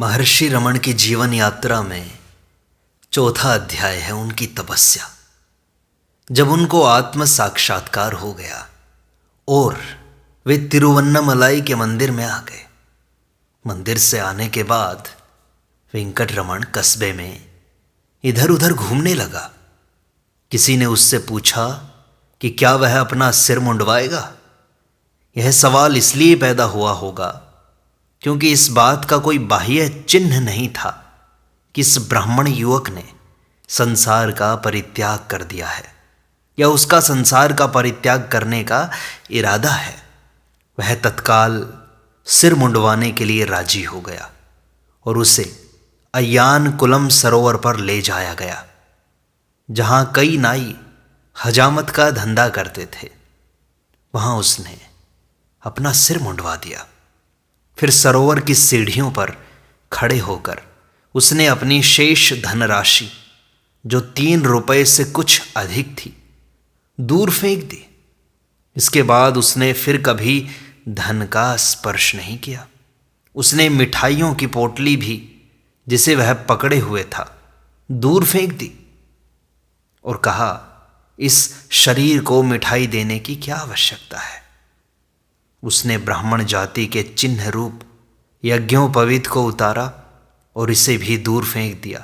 महर्षि रमण की जीवन यात्रा में चौथा अध्याय है उनकी तपस्या। जब उनको आत्म साक्षात्कार हो गया और वे तिरुवन्नामलाई के मंदिर में आ गए। मंदिर से आने के बाद वेंकटरमण कस्बे में इधर उधर घूमने लगा। किसी ने उससे पूछा कि क्या वह अपना सिर मुंडवाएगा। यह सवाल इसलिए पैदा हुआ होगा क्योंकि इस बात का कोई बाह्य चिन्ह नहीं था कि इस ब्राह्मण युवक ने संसार का परित्याग कर दिया है या उसका संसार का परित्याग करने का इरादा है। वह तत्काल सिर मुंडवाने के लिए राजी हो गया और उसे अय्यान कुलम सरोवर पर ले जाया गया, जहां कई नाई हजामत का धंधा करते थे। वहां उसने अपना सिर मुंडवा दिया। फिर सरोवर की सीढ़ियों पर खड़े होकर उसने अपनी शेष धनराशि, जो 3 रुपए से कुछ अधिक थी, दूर फेंक दी। इसके बाद उसने फिर कभी धन का स्पर्श नहीं किया। उसने मिठाइयों की पोटली भी, जिसे वह पकड़े हुए था, दूर फेंक दी और कहा, इस शरीर को मिठाई देने की क्या आवश्यकता है। उसने ब्राह्मण जाति के चिन्ह रूप यज्ञोपवीत को उतारा और इसे भी दूर फेंक दिया,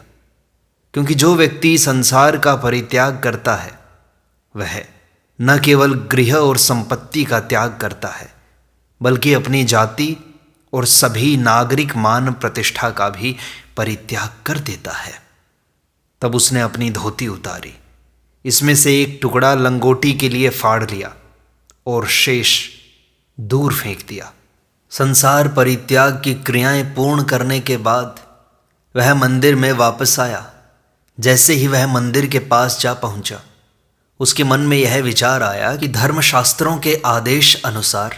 क्योंकि जो व्यक्ति संसार का परित्याग करता है वह न केवल गृह और संपत्ति का त्याग करता है, बल्कि अपनी जाति और सभी नागरिक मान प्रतिष्ठा का भी परित्याग कर देता है। तब उसने अपनी धोती उतारी, इसमें से एक टुकड़ा लंगोटी के लिए फाड़ लिया और शेष दूर फेंक दिया। संसार परित्याग की क्रियाएं पूर्ण करने के बाद वह मंदिर में वापस आया। जैसे ही वह मंदिर के पास जा पहुंचा, उसके मन में यह विचार आया कि धर्मशास्त्रों के आदेश अनुसार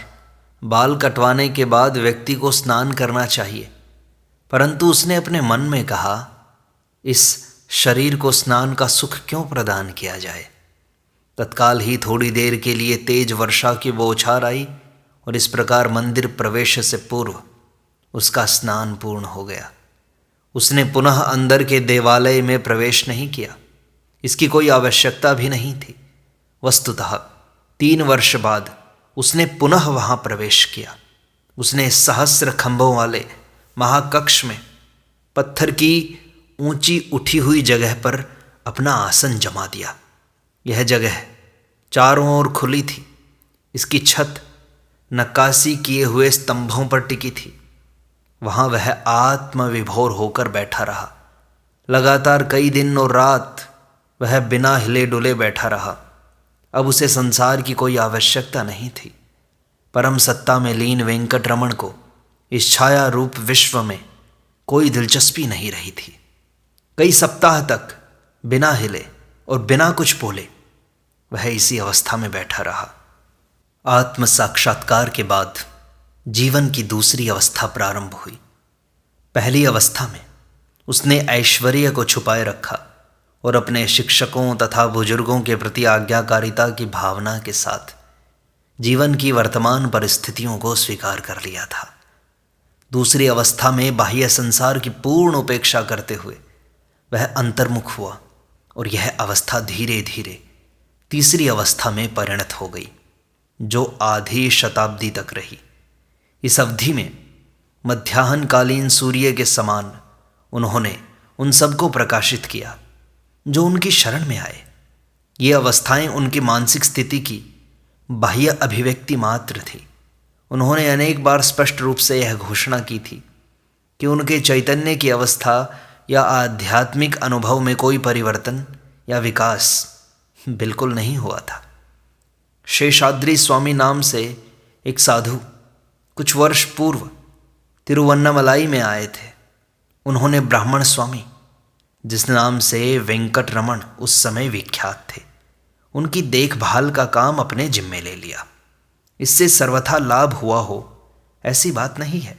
बाल कटवाने के बाद व्यक्ति को स्नान करना चाहिए, परंतु उसने अपने मन में कहा, इस शरीर को स्नान का सुख क्यों प्रदान किया जाए। तत्काल ही थोड़ी देर के लिए तेज वर्षा की बौछार आई और इस प्रकार मंदिर प्रवेश से पूर्व उसका स्नान पूर्ण हो गया। उसने पुनः अंदर के देवालय में प्रवेश नहीं किया। इसकी कोई आवश्यकता भी नहीं थी। वस्तुतः 3 वर्ष बाद उसने पुनः वहां प्रवेश किया। उसने सहस्र खंभों वाले महाकक्ष में पत्थर की ऊंची उठी हुई जगह पर अपना आसन जमा दिया। यह जगह चारों ओर खुली थी। इसकी छत नक्काशी किए हुए स्तंभों पर टिकी थी। वहां वह आत्मविभोर होकर बैठा रहा। लगातार कई दिन और रात वह बिना हिले डुले बैठा रहा। अब उसे संसार की कोई आवश्यकता नहीं थी। परम सत्ता में लीन वेंकटरमण को इस छाया रूप विश्व में कोई दिलचस्पी नहीं रही थी। कई सप्ताह तक बिना हिले और बिना कुछ बोले वह इसी अवस्था में बैठा रहा। आत्म साक्षात्कार के बाद जीवन की दूसरी अवस्था प्रारंभ हुई। पहली अवस्था में उसने ऐश्वर्य को छुपाए रखा और अपने शिक्षकों तथा बुजुर्गों के प्रति आज्ञाकारिता की भावना के साथ जीवन की वर्तमान परिस्थितियों को स्वीकार कर लिया था। दूसरी अवस्था में बाह्य संसार की पूर्ण उपेक्षा करते हुए वह अंतर्मुख हुआ और यह अवस्था धीरे धीरे तीसरी अवस्था में परिणत हो गई, जो आधी शताब्दी तक रही। इस अवधि में मध्याह्नकालीन सूर्य के समान उन्होंने उन सबको प्रकाशित किया जो उनकी शरण में आए। ये अवस्थाएं उनकी मानसिक स्थिति की बाह्य अभिव्यक्ति मात्र थी। उन्होंने अनेक बार स्पष्ट रूप से यह घोषणा की थी कि उनके चैतन्य की अवस्था या आध्यात्मिक अनुभव में कोई परिवर्तन या विकास बिल्कुल नहीं हुआ था। शेषाद्री स्वामी नाम से एक साधु कुछ वर्ष पूर्व तिरुवन्नामलाई में आए थे। उन्होंने ब्राह्मण स्वामी, जिस नाम से वेंकटरमण उस समय विख्यात थे, उनकी देखभाल का काम अपने जिम्मे ले लिया। इससे सर्वथा लाभ हुआ हो ऐसी बात नहीं है,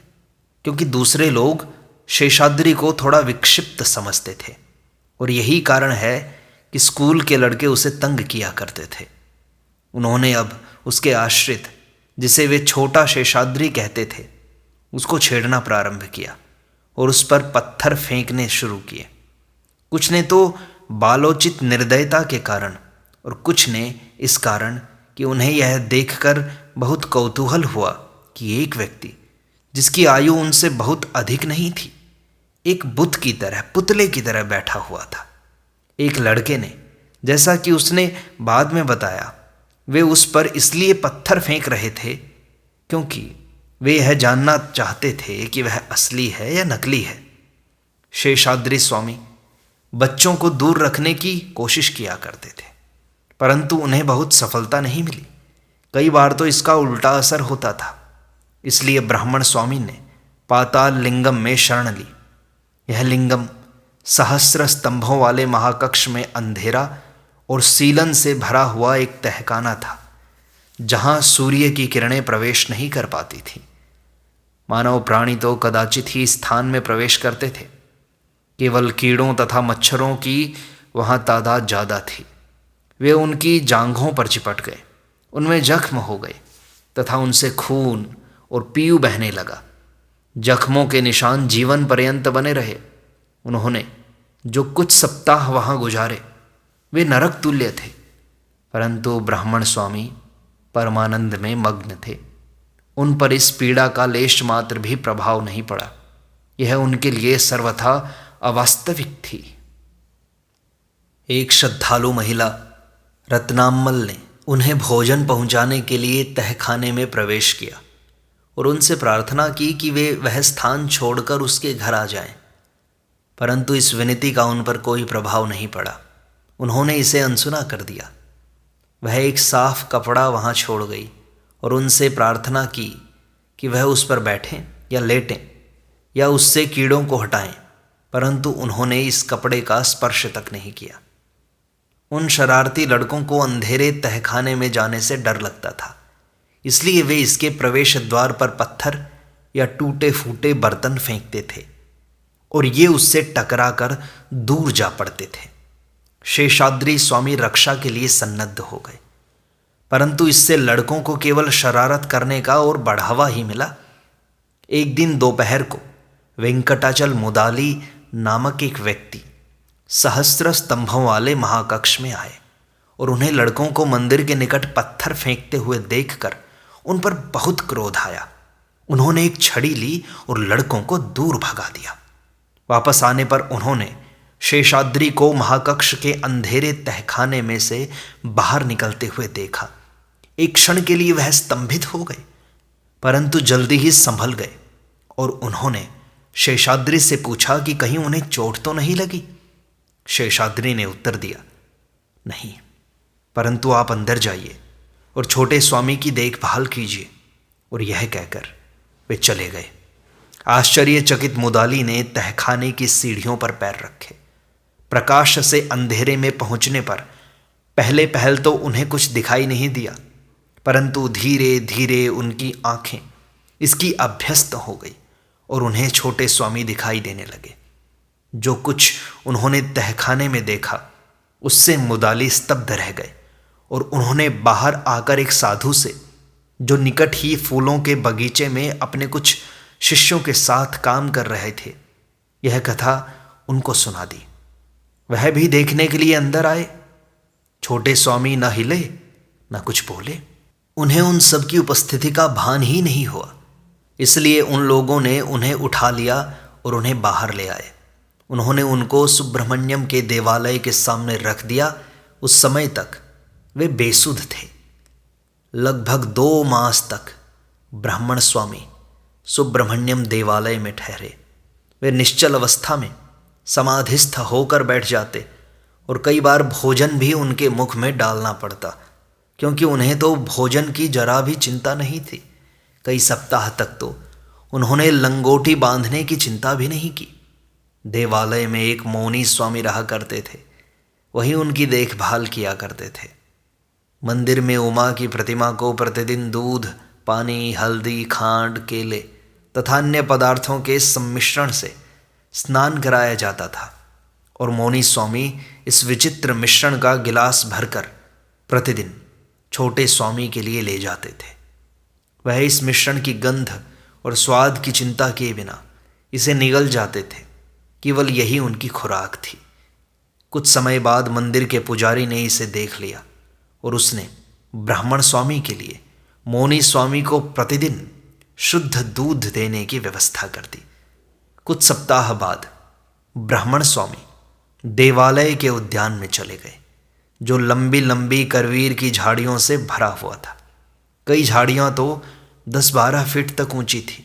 क्योंकि दूसरे लोग शेषाद्री को थोड़ा विक्षिप्त समझते थे और यही कारण है कि स्कूल के लड़के उसे तंग किया करते थे। उन्होंने अब उसके आश्रित, जिसे वे छोटा शेषाद्री कहते थे, उसको छेड़ना प्रारंभ किया और उस पर पत्थर फेंकने शुरू किए। कुछ ने तो बालोचित निर्दयता के कारण और कुछ ने इस कारण कि उन्हें यह देखकर बहुत कौतूहल हुआ कि एक व्यक्ति जिसकी आयु उनसे बहुत अधिक नहीं थी, एक बुत की तरह, पुतले की तरह बैठा हुआ था। एक लड़के ने, जैसा कि उसने बाद में बताया, वे उस पर इसलिए पत्थर फेंक रहे थे क्योंकि वे यह जानना चाहते थे कि वह असली है या नकली है। शेषाद्री स्वामी बच्चों को दूर रखने की कोशिश किया करते थे, परंतु उन्हें बहुत सफलता नहीं मिली। कई बार तो इसका उल्टा असर होता था। इसलिए ब्राह्मण स्वामी ने पाताल लिंगम में शरण ली। यह लिंगम सहस्र स्तंभों वाले महाकक्ष में अंधेरा और सीलन से भरा हुआ एक तहखाना था, जहां सूर्य की किरणें प्रवेश नहीं कर पाती थीं। मानव प्राणी तो कदाचित ही स्थान में प्रवेश करते थे। केवल कीड़ों तथा मच्छरों की वहां तादाद ज़्यादा थी। वे उनकी जांघों पर चिपट गए, उनमें जख्म हो गए तथा उनसे खून और पीयू बहने लगा। जख्मों के निशान जीवन पर्यंत बने रहे। उन्होंने जो कुछ सप्ताह वहां गुजारे वे नरक तुल्य थे, परंतु ब्राह्मण स्वामी परमानंद में मग्न थे। उन पर इस पीड़ा का लेश मात्र भी प्रभाव नहीं पड़ा। यह उनके लिए सर्वथा अवास्तविक थी। एक श्रद्धालु महिला रत्नाम्मल ने उन्हें भोजन पहुंचाने के लिए तहखाने में प्रवेश किया और उनसे प्रार्थना की कि वे वह स्थान छोड़कर उसके घर आ जाएं, परंतु इस विनती का उन पर कोई प्रभाव नहीं पड़ा। उन्होंने इसे अनसुना कर दिया। वह एक साफ कपड़ा वहां छोड़ गई और उनसे प्रार्थना की कि वह उस पर बैठें या लेटें या उससे कीड़ों को हटाएं, परंतु उन्होंने इस कपड़े का स्पर्श तक नहीं किया। उन शरारती लड़कों को अंधेरे तहखाने में जाने से डर लगता था, इसलिए वे इसके प्रवेश द्वार पर पत्थर या टूटे फूटे बर्तन फेंकते थे और ये उससे टकरा कर दूर जा पड़ते थे। शेषाद्री स्वामी रक्षा के लिए सन्नद्ध हो गए, परंतु इससे लड़कों को केवल शरारत करने का और बढ़ावा ही मिला। एक दिन दोपहर को वेंकटाचल मुदाली नामक एक व्यक्ति सहस्र स्तंभों वाले महाकक्ष में आए और उन्हें लड़कों को मंदिर के निकट पत्थर फेंकते हुए देखकर उन पर बहुत क्रोध आया। उन्होंने एक छड़ी ली और लड़कों को दूर भगा दिया। वापस आने पर उन्होंने शेषाद्री को महाकक्ष के अंधेरे तहखाने में से बाहर निकलते हुए देखा। एक क्षण के लिए वह स्तंभित हो गए, परंतु जल्दी ही संभल गए और उन्होंने शेषाद्री से पूछा कि कहीं उन्हें चोट तो नहीं लगी। शेषाद्री ने उत्तर दिया, नहीं, परंतु आप अंदर जाइए और छोटे स्वामी की देखभाल कीजिए। और यह कहकर वे चले गए। आश्चर्यचकित मुदाली ने तहखाने की सीढ़ियों पर पैर रखे। प्रकाश से अंधेरे में पहुंचने पर पहले पहल तो उन्हें कुछ दिखाई नहीं दिया, परंतु धीरे धीरे उनकी आंखें इसकी अभ्यस्त हो गई और उन्हें छोटे स्वामी दिखाई देने लगे। जो कुछ उन्होंने तहखाने में देखा उससे मुदाली स्तब्ध रह गए और उन्होंने बाहर आकर एक साधु से, जो निकट ही फूलों के बगीचे में अपने कुछ शिष्यों के साथ काम कर रहे थे, यह कथा उनको सुना दी। वह भी देखने के लिए अंदर आए। छोटे स्वामी न हिले न कुछ बोले। उन्हें उन सब की उपस्थिति का भान ही नहीं हुआ, इसलिए उन लोगों ने उन्हें उठा लिया और उन्हें बाहर ले आए। उन्होंने उनको सुब्रह्मण्यम के देवालय के सामने रख दिया। उस समय तक वे बेसुध थे। लगभग 2 मास तक ब्राह्मण स्वामी सुब्रह्मण्यम देवालय में ठहरे। वे निश्चल अवस्था में समाधिस्थ होकर बैठ जाते और कई बार भोजन भी उनके मुख में डालना पड़ता, क्योंकि उन्हें तो भोजन की जरा भी चिंता नहीं थी। कई सप्ताह तक तो उन्होंने लंगोटी बांधने की चिंता भी नहीं की। देवालय में एक मौनी स्वामी रहा करते थे, वही उनकी देखभाल किया करते थे। मंदिर में उमा की प्रतिमा को प्रतिदिन दूध, पानी, हल्दी, खांड, केले तथा अन्य पदार्थों के सम्मिश्रण से स्नान कराया जाता था और मौनी स्वामी इस विचित्र मिश्रण का गिलास भरकर प्रतिदिन छोटे स्वामी के लिए ले जाते थे। वह इस मिश्रण की गंध और स्वाद की चिंता किए बिना इसे निगल जाते थे। केवल यही उनकी खुराक थी। कुछ समय बाद मंदिर के पुजारी ने इसे देख लिया और उसने ब्राह्मण स्वामी के लिए मौनी स्वामी को प्रतिदिन शुद्ध दूध देने की व्यवस्था कर दी। कुछ सप्ताह बाद ब्राह्मण स्वामी देवालय के उद्यान में चले गए, जो लंबी लंबी करवीर की झाड़ियों से भरा हुआ था। कई झाड़ियां तो 10-12 फीट तक ऊंची थी।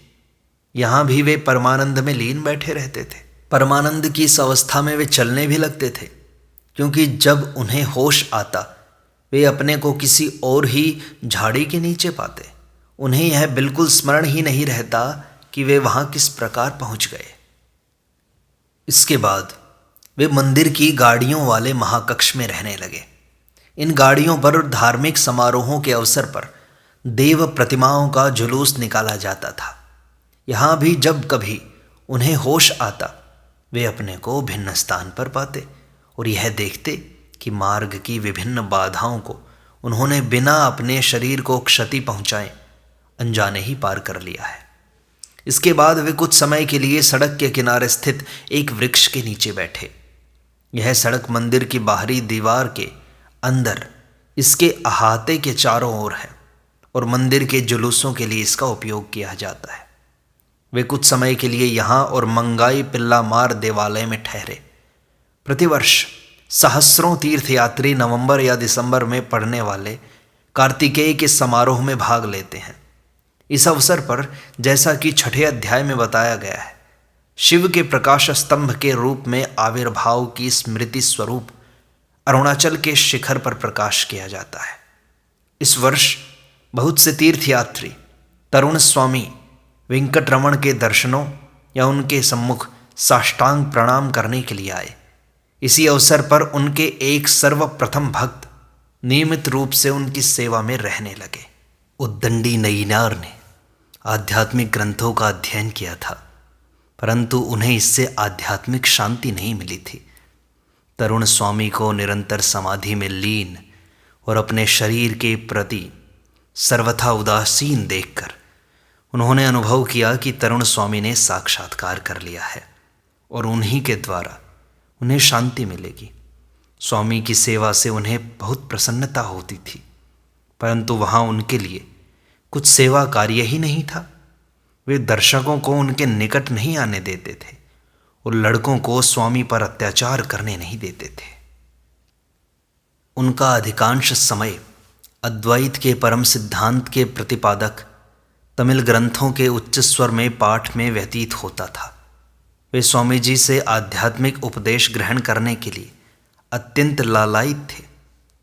यहां भी वे परमानंद में लीन बैठे रहते थे। परमानंद की इस अवस्था में वे चलने भी लगते थे, क्योंकि जब उन्हें होश आता वे अपने को किसी और ही झाड़ी के नीचे पाते। उन्हें यह बिल्कुल स्मरण ही नहीं रहता कि वे वहां किस प्रकार पहुंच गए। इसके बाद वे मंदिर की गाड़ियों वाले महाकक्ष में रहने लगे। इन गाड़ियों पर धार्मिक समारोहों के अवसर पर देव प्रतिमाओं का जुलूस निकाला जाता था। यहाँ भी जब कभी उन्हें होश आता वे अपने को भिन्न स्थान पर पाते और यह देखते कि मार्ग की विभिन्न बाधाओं को उन्होंने बिना अपने शरीर को क्षति पहुंचाए अनजाने ही पार कर लिया है। इसके बाद वे कुछ समय के लिए सड़क के किनारे स्थित एक वृक्ष के नीचे बैठे। यह सड़क मंदिर की बाहरी दीवार के अंदर इसके अहाते के चारों ओर है और मंदिर के जुलूसों के लिए इसका उपयोग किया जाता है। वे कुछ समय के लिए यहाँ और मंगाई पिल्लामार देवालय में ठहरे। प्रतिवर्ष सहस्रों तीर्थयात्री नवंबर या दिसंबर में पड़ने वाले कार्तिकेय के समारोह में भाग लेते हैं। इस अवसर पर जैसा कि 6ठे अध्याय में बताया गया है, शिव के प्रकाश स्तंभ के रूप में आविर्भाव की स्मृति स्वरूप अरुणाचल के शिखर पर प्रकाश किया जाता है। इस वर्ष बहुत से तीर्थयात्री तरुण स्वामी वेंकटरमण के दर्शनों या उनके सम्मुख साष्टांग प्रणाम करने के लिए आए। इसी अवसर पर उनके एक सर्वप्रथम भक्त नियमित रूप से उनकी सेवा में रहने लगे। उद्दंडी नयिनार ने आध्यात्मिक ग्रंथों का अध्ययन किया था, परंतु उन्हें इससे आध्यात्मिक शांति नहीं मिली थी। तरुण स्वामी को निरंतर समाधि में लीन और अपने शरीर के प्रति सर्वथा उदासीन देखकर उन्होंने अनुभव किया कि तरुण स्वामी ने साक्षात्कार कर लिया है और उन्हीं के द्वारा उन्हें शांति मिलेगी। स्वामी की सेवा से उन्हें बहुत प्रसन्नता होती थी, परंतु वहाँ उनके लिए कुछ सेवा कार्य ही नहीं था। वे दर्शकों को उनके निकट नहीं आने देते थे और लड़कों को स्वामी पर अत्याचार करने नहीं देते थे। उनका अधिकांश समय अद्वैत के परम सिद्धांत के प्रतिपादक तमिल ग्रंथों के उच्च स्वर में पाठ में व्यतीत होता था। वे स्वामी जी से आध्यात्मिक उपदेश ग्रहण करने के लिए अत्यंत लालायित थे,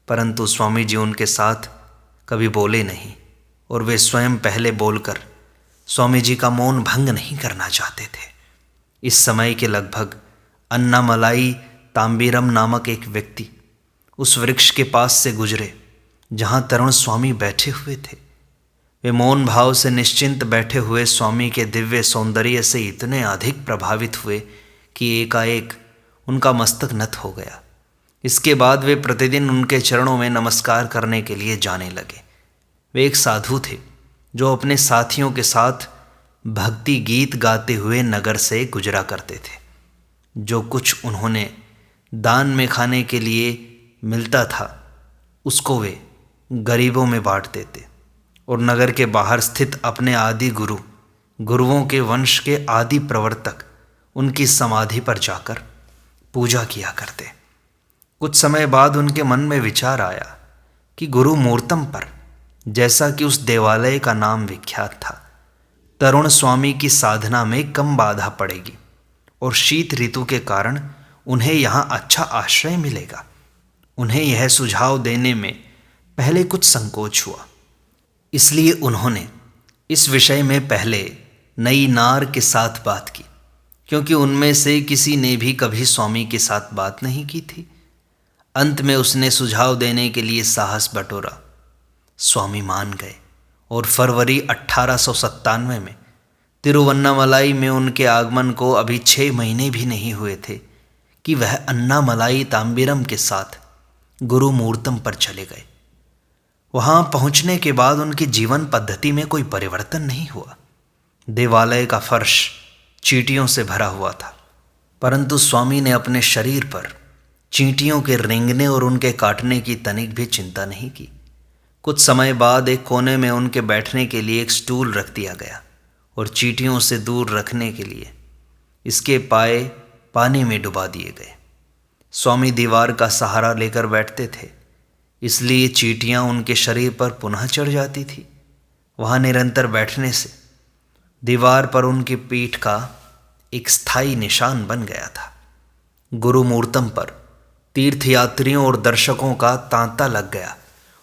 परंतु स्वामी जी उनके साथ कभी बोले नहीं और वे स्वयं पहले बोलकर स्वामी जी का मौन भंग नहीं करना चाहते थे। इस समय के लगभग अन्नामलाई तांबीरम नामक एक व्यक्ति उस वृक्ष के पास से गुजरे जहाँ तरुण स्वामी बैठे हुए थे। वे मौन भाव से निश्चिंत बैठे हुए स्वामी के दिव्य सौंदर्य से इतने अधिक प्रभावित हुए कि एकाएक उनका मस्तक नत हो गया। इसके बाद वे प्रतिदिन उनके चरणों में नमस्कार करने के लिए जाने लगे। वे एक साधु थे जो अपने साथियों के साथ भक्ति गीत गाते हुए नगर से गुजरा करते थे। जो कुछ उन्होंने दान में खाने के लिए मिलता था उसको वे गरीबों में बांट देते और नगर के बाहर स्थित अपने आदि गुरुओं के वंश के आदि प्रवर्तक उनकी समाधि पर जाकर पूजा किया करते। कुछ समय बाद उनके मन में विचार आया कि गुरु मूर्तम पर, जैसा कि उस देवालय का नाम विख्यात था, तरुण स्वामी की साधना में कम बाधा पड़ेगी और शीत ऋतु के कारण उन्हें यहाँ अच्छा आश्रय मिलेगा। उन्हें यह सुझाव देने में पहले कुछ संकोच हुआ, इसलिए उन्होंने इस विषय में पहले नयिनार के साथ बात की, क्योंकि उनमें से किसी ने भी कभी स्वामी के साथ बात नहीं की थी। अंत में उसने सुझाव देने के लिए साहस बटोरा। स्वामी मान गए और फरवरी 1897 में तिरुवन्नामलाई में उनके आगमन को अभी 6 महीने भी नहीं हुए थे कि वह अन्नामलाई तांबीरम के साथ गुरु मूर्तम पर चले गए। वहाँ पहुँचने के बाद उनकी जीवन पद्धति में कोई परिवर्तन नहीं हुआ। देवालय का फर्श चींटियों से भरा हुआ था, परंतु स्वामी ने अपने शरीर पर चींटियों के रेंगने और उनके काटने की तनिक भी चिंता नहीं की। कुछ समय बाद एक कोने में उनके बैठने के लिए एक स्टूल रख दिया गया और चींटियों से दूर रखने के लिए इसके पाए पानी में डुबा दिए गए। स्वामी दीवार का सहारा लेकर बैठते थे, इसलिए चींटियां उनके शरीर पर पुनः चढ़ जाती थी। वहां निरंतर बैठने से दीवार पर उनकी पीठ का एक स्थायी निशान बन गया था। गुरु मूर्तम पर तीर्थयात्रियों और दर्शकों का तांता लग गया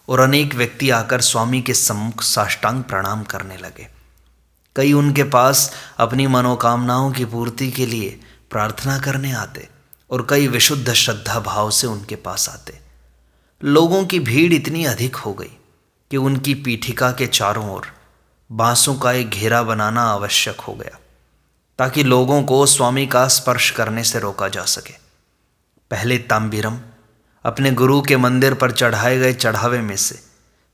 और अनेक व्यक्ति आकर स्वामी के सम्मुख साष्टांग प्रणाम करने लगे। कई उनके पास अपनी मनोकामनाओं की पूर्ति के लिए प्रार्थना करने आते और कई विशुद्ध श्रद्धा भाव से उनके पास आते। लोगों की भीड़ इतनी अधिक हो गई कि उनकी पीठिका के चारों ओर बांसों का एक घेरा बनाना आवश्यक हो गया, ताकि लोगों को स्वामी का स्पर्श करने से रोका जा सके। पहले तांबीरम अपने गुरु के मंदिर पर चढ़ाए गए चढ़ावे में से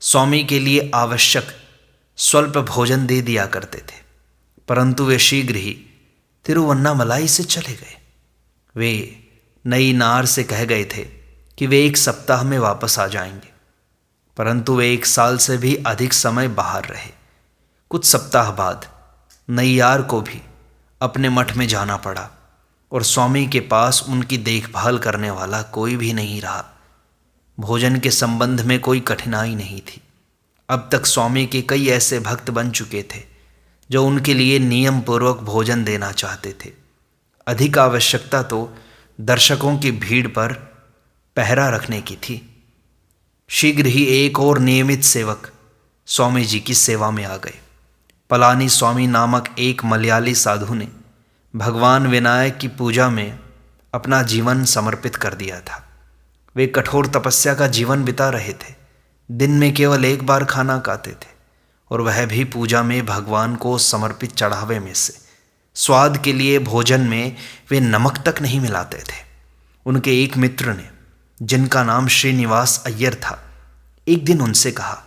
स्वामी के लिए आवश्यक स्वल्प भोजन दे दिया करते थे, परंतु वे शीघ्र ही तिरुवन्नामलाई से चले गए। वे नई नार से कह गए थे कि वे 1 सप्ताह में वापस आ जाएंगे, परंतु वे 1 साल से भी अधिक समय बाहर रहे। कुछ सप्ताह बाद नैयार को भी अपने मठ में जाना पड़ा और स्वामी के पास उनकी देखभाल करने वाला कोई भी नहीं रहा। भोजन के संबंध में कोई कठिनाई नहीं थी। अब तक स्वामी के कई ऐसे भक्त बन चुके थे जो उनके लिए नियम पूर्वक भोजन देना चाहते थे। अधिक आवश्यकता तो दर्शकों की भीड़ पर पहरा रखने की थी। शीघ्र ही एक और नियमित सेवक स्वामी जी की सेवा में आ गए। पलानी स्वामी नामक एक मलयाली साधु ने भगवान विनायक की पूजा में अपना जीवन समर्पित कर दिया था। वे कठोर तपस्या का जीवन बिता रहे थे। दिन में केवल 1 बार खाना खाते थे और वह भी पूजा में भगवान को समर्पित चढ़ावे में से। स्वाद के लिए भोजन में वे नमक तक नहीं मिलाते थे। उनके एक मित्र ने, जिनका नाम श्रीनिवास अय्यर था, एक दिन उनसे कहा,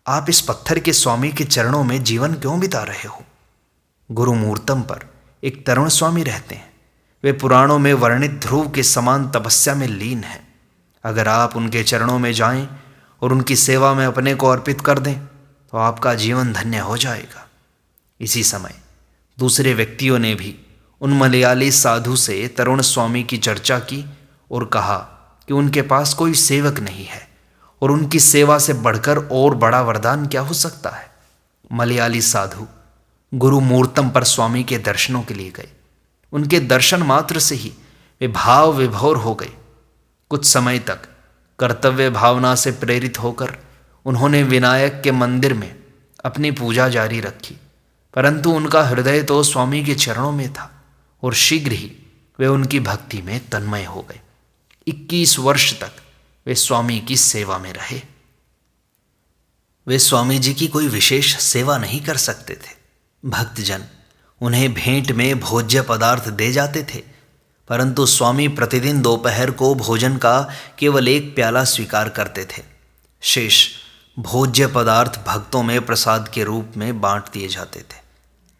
आप इस पत्थर के स्वामी के चरणों में जीवन क्यों बिता रहे हो? गुरु मूर्तम पर एक तरुण स्वामी रहते हैं। वे पुराणों में वर्णित ध्रुव के समान तपस्या में लीन हैं। अगर आप उनके चरणों में जाएं और उनकी सेवा में अपने को अर्पित कर दें तो आपका जीवन धन्य हो जाएगा। इसी समय दूसरे व्यक्तियों ने भी उन मलयाली साधु से तरुण स्वामी की चर्चा की और कहा कि उनके पास कोई सेवक नहीं है और उनकी सेवा से बढ़कर और बड़ा वरदान क्या हो सकता है। मलयाली साधु गुरु मूर्तम पर स्वामी के दर्शनों के लिए गए। उनके दर्शन मात्र से ही वे भाव विभोर हो गए। कुछ समय तक कर्तव्य भावना से प्रेरित होकर उन्होंने विनायक के मंदिर में अपनी पूजा जारी रखी, परंतु उनका हृदय तो स्वामी के चरणों में था और शीघ्र ही वे उनकी भक्ति में तन्मय हो गए। 21 वर्ष तक वे स्वामी की सेवा में रहे। वे स्वामी जी की कोई विशेष सेवा नहीं कर सकते थे। भक्तजन उन्हें भेंट में भोज्य पदार्थ दे जाते थे, परंतु स्वामी प्रतिदिन दोपहर को भोजन का केवल 1 प्याला स्वीकार करते थे। शेष भोज्य पदार्थ भक्तों में प्रसाद के रूप में बांट दिए जाते थे।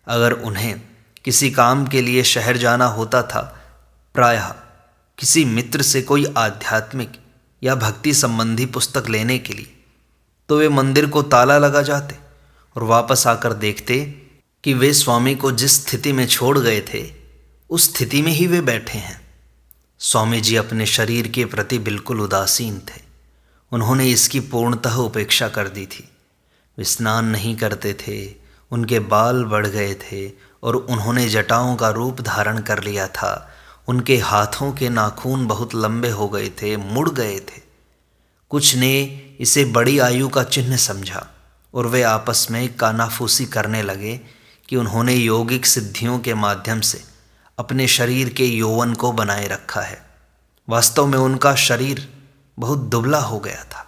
अगर उन्हें किसी काम के लिए शहर जाना होता था, प्रायः किसी मित्र से कोई आध्यात्मिक या भक्ति संबंधी पुस्तक लेने के लिए, तो वे मंदिर को ताला लगा जाते और वापस आकर देखते कि वे स्वामी को जिस स्थिति में छोड़ गए थे उस स्थिति में ही वे बैठे हैं। स्वामी जी अपने शरीर के प्रति बिल्कुल उदासीन थे। उन्होंने इसकी पूर्णतः उपेक्षा कर दी थी। वे स्नान नहीं करते थे, उनके बाल बढ़ गए थे और उन्होंने जटाओं का रूप धारण कर लिया था। उनके हाथों के नाखून बहुत लंबे हो गए थे, मुड़ गए थे। कुछ ने इसे बड़ी आयु का चिन्ह समझा और वे आपस में कानाफूसी करने लगे कि उन्होंने यौगिक सिद्धियों के माध्यम से अपने शरीर के यौवन को बनाए रखा है। वास्तव में उनका शरीर बहुत दुबला हो गया था।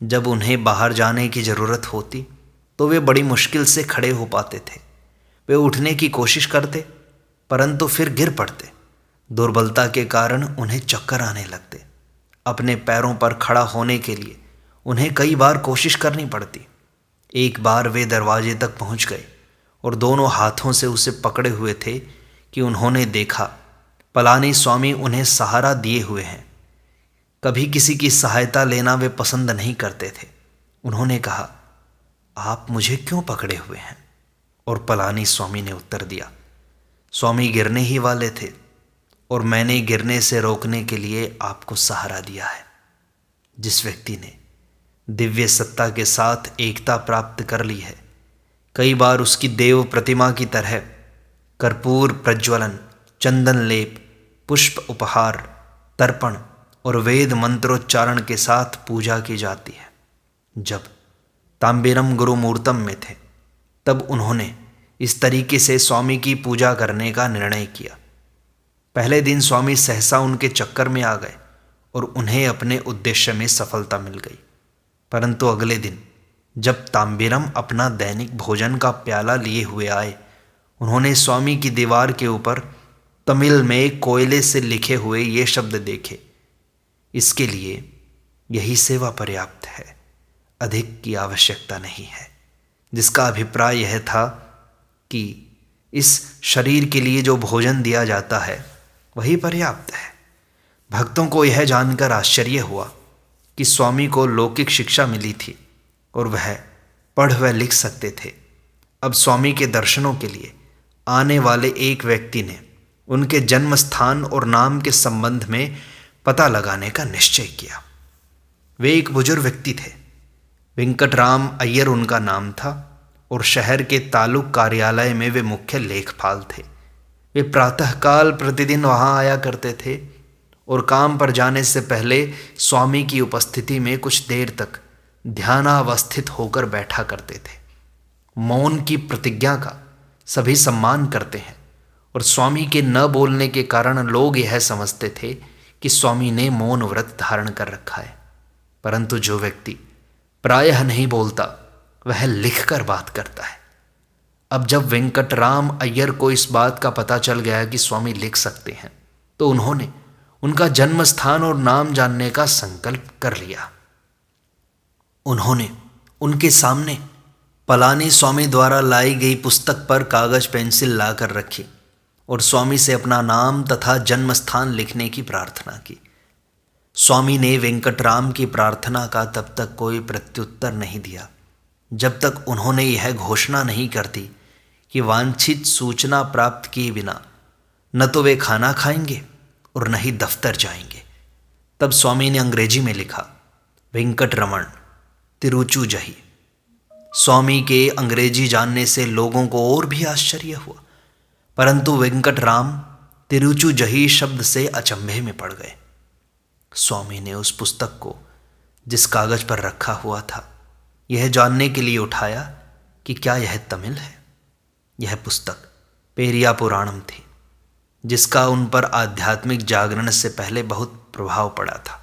जब उन्हें बाहर जाने की ज़रूरत होती तो वे बड़ी मुश्किल से खड़े हो पाते थे। वे उठने की कोशिश करते परंतु फिर गिर पड़ते। दुर्बलता के कारण उन्हें चक्कर आने लगते। अपने पैरों पर खड़ा होने के लिए उन्हें कई बार कोशिश करनी पड़ती। एक बार वे दरवाजे तक पहुंच गए और दोनों हाथों से उसे पकड़े हुए थे कि उन्होंने देखा पलानी स्वामी उन्हें सहारा दिए हुए हैं। कभी किसी की सहायता लेना वे पसंद नहीं करते थे। उन्होंने कहा, आप मुझे क्यों पकड़े हुए हैं? और पलानी स्वामी ने उत्तर दिया, स्वामी गिरने ही वाले थे और मैंने गिरने से रोकने के लिए आपको सहारा दिया है। जिस व्यक्ति ने दिव्य सत्ता के साथ एकता प्राप्त कर ली है, कई बार उसकी देव प्रतिमा की तरह कर्पूर प्रज्वलन, चंदन लेप, पुष्प उपहार, तर्पण और वेद मंत्रोच्चारण के साथ पूजा की जाती है। जब तांबेरम गुरु मूर्तम में थे तब उन्होंने इस तरीके से स्वामी की पूजा करने का निर्णय किया। पहले दिन स्वामी सहसा उनके चक्कर में आ गए और उन्हें अपने उद्देश्य में सफलता मिल गई। परंतु अगले दिन जब तांबेरम अपना दैनिक भोजन का प्याला लिए हुए आए, उन्होंने स्वामी की दीवार के ऊपर तमिल में कोयले से लिखे हुए ये शब्द देखे, इसके लिए यही सेवा पर्याप्त है, अधिक की आवश्यकता नहीं है। जिसका अभिप्राय यह था कि इस शरीर के लिए जो भोजन दिया जाता है वही पर्याप्त है। भक्तों को यह जानकर आश्चर्य हुआ कि स्वामी को लौकिक शिक्षा मिली थी और वह पढ़ व लिख सकते थे। अब स्वामी के दर्शनों के लिए आने वाले एक व्यक्ति ने उनके जन्म स्थान और नाम के संबंध में पता लगाने का निश्चय किया। वे एक बुजुर्ग व्यक्ति थे। वेंकटराम अय्यर उनका नाम था और शहर के तालुक कार्यालय में वे मुख्य लेखपाल थे। वे प्रातःकाल प्रतिदिन वहाँ आया करते थे और काम पर जाने से पहले स्वामी की उपस्थिति में कुछ देर तक ध्यानावस्थित होकर बैठा करते थे। मौन की प्रतिज्ञा का सभी सम्मान करते हैं और स्वामी के न बोलने के कारण लोग यह समझते थे कि स्वामी ने मौन व्रत धारण कर रखा है। परंतु जो व्यक्ति प्रायः नहीं बोलता वह लिखकर बात करता है। अब जब वेंकटराम अय्यर को इस बात का पता चल गया कि स्वामी लिख सकते हैं, तो उन्होंने उनका जन्म स्थान और नाम जानने का संकल्प कर लिया। उन्होंने उनके सामने पलानी स्वामी द्वारा लाई गई पुस्तक पर कागज पेंसिल लाकर रखी और स्वामी से अपना नाम तथा जन्म स्थान लिखने की प्रार्थना की। स्वामी ने वेंकटराम की प्रार्थना का तब तक कोई प्रत्युत्तर नहीं दिया जब तक उन्होंने यह घोषणा नहीं कर दी कि वांछित सूचना प्राप्त किए बिना न तो वे खाना खाएंगे और न ही दफ्तर जाएंगे। तब स्वामी ने अंग्रेजी में लिखा, वेंकटरमण तिरुचुजही। स्वामी के अंग्रेजी जानने से लोगों को और भी आश्चर्य हुआ, परंतु वेंकटराम तिरुचुजही शब्द से अचंभे में पड़ गए। स्वामी ने उस पुस्तक को जिस कागज पर रखा हुआ था यह जानने के लिए उठाया कि क्या यह तमिल है। यह पुस्तक पेरिया पुराणम थी, जिसका उन पर आध्यात्मिक जागरण से पहले बहुत प्रभाव पड़ा था।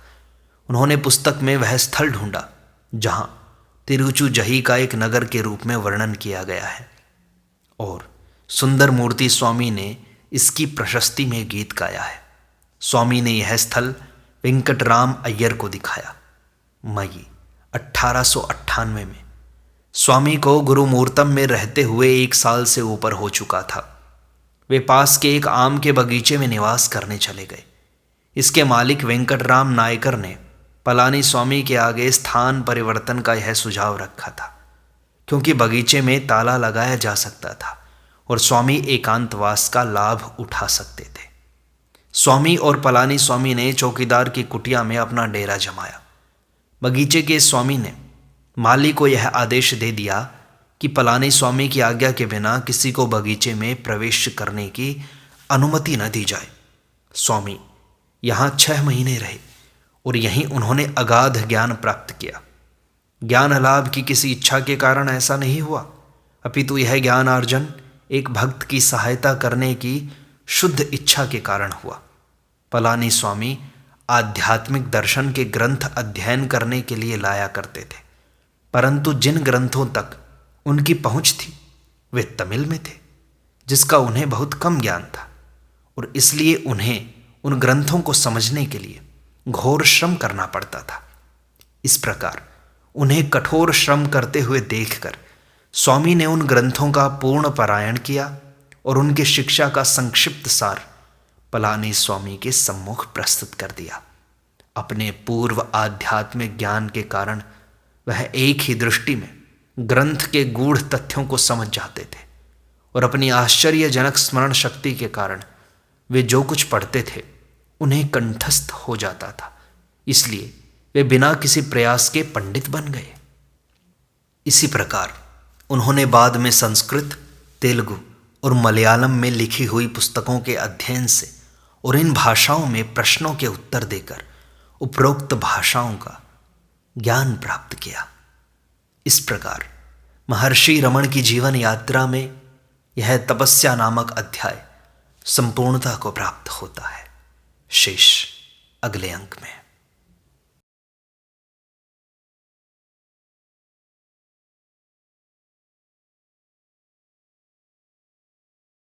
उन्होंने पुस्तक में वह स्थल ढूंढा जहां तिरुचुजही का एक नगर के रूप में वर्णन किया गया है और सुंदर मूर्ति स्वामी ने इसकी प्रशस्ति में गीत गाया है। स्वामी ने यह स्थल वेंकटराम अय्यर को दिखाया। मई 1898 में स्वामी को गुरु मूर्तम में रहते हुए 1 साल से ऊपर हो चुका था। वे पास के एक आम के बगीचे में निवास करने चले गए। इसके मालिक वेंकटराम नायकर ने पलानी स्वामी के आगे स्थान परिवर्तन का यह सुझाव रखा था, क्योंकि बगीचे में ताला लगाया जा सकता था और स्वामी एकांतवास का लाभ उठा सकते थे। स्वामी और पलानी स्वामी ने चौकीदार की कुटिया में अपना डेरा जमाया। बगीचे के स्वामी ने माली को यह आदेश दे दिया कि पलानी स्वामी की आज्ञा के बिना किसी को बगीचे में प्रवेश करने की अनुमति न दी जाए। स्वामी यहाँ 6 महीने रहे और यहीं उन्होंने अगाध ज्ञान प्राप्त किया। ज्ञान लाभ की किसी इच्छा के कारण ऐसा नहीं हुआ, अपितु यह ज्ञान अर्जन एक भक्त की सहायता करने की शुद्ध इच्छा के कारण हुआ। पलानी स्वामी आध्यात्मिक दर्शन के ग्रंथ अध्ययन करने के लिए लाया करते थे, परंतु जिन ग्रंथों तक उनकी पहुंच थी वे तमिल में थे, जिसका उन्हें बहुत कम ज्ञान था और इसलिए उन्हें उन ग्रंथों को समझने के लिए घोर श्रम करना पड़ता था। इस प्रकार उन्हें कठोर श्रम करते हुए देखकर स्वामी ने उन ग्रंथों का पूर्ण पारायण किया और उनकी शिक्षा का संक्षिप्त सार पलानी स्वामी के सम्मुख प्रस्तुत कर दिया। अपने पूर्व आध्यात्मिक ज्ञान के कारण वह एक ही दृष्टि में ग्रंथ के गूढ़ तथ्यों को समझ जाते थे और अपनी आश्चर्यजनक स्मरण शक्ति के कारण वे जो कुछ पढ़ते थे उन्हें कंठस्थ हो जाता था। इसलिए वे बिना किसी प्रयास के पंडित बन गए। इसी प्रकार उन्होंने बाद में संस्कृत, तेलुगु और मलयालम में लिखी हुई पुस्तकों के अध्ययन से और इन भाषाओं में प्रश्नों के उत्तर देकर उपरोक्त भाषाओं का ज्ञान प्राप्त किया। इस प्रकार महर्षि रमण की जीवन यात्रा में यह तपस्या नामक अध्याय संपूर्णता को प्राप्त होता है। शेष अगले अंक में।